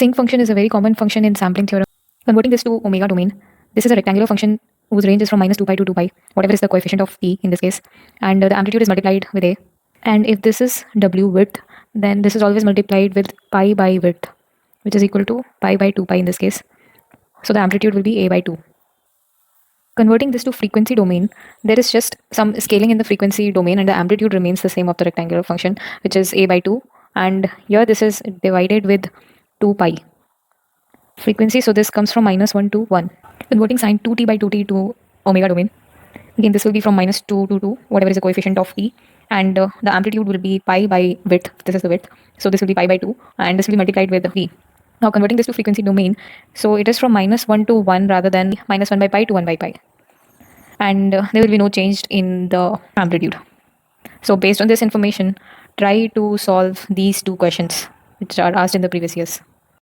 Sinc function is a very common function in sampling theorem. Converting this to omega domain, this is a rectangular function whose range is from minus 2 pi to 2 pi, whatever is the coefficient of p in this case, and the amplitude is multiplied with a. And if this is w width, then this is always multiplied with pi by width, which is equal to pi by 2 pi in this case. So the amplitude will be a by 2. Converting this to frequency domain, there is just some scaling in the frequency domain and the amplitude remains the same of the rectangular function, which is a by 2. And here this is divided with 2 pi frequency. So this comes from minus 1 to 1. Converting sine 2t by 2t to omega domain. Again, this will be from minus 2 to 2, whatever is the coefficient of t. And the amplitude will be pi by width. This is the width. So this will be pi by 2. And this will be multiplied with v. Now converting this to frequency domain. So it is from minus 1 to 1 rather than minus 1 by pi to 1 by pi. And there will be no change in the amplitude. So based on this information, try to solve these two questions which are asked in the previous years.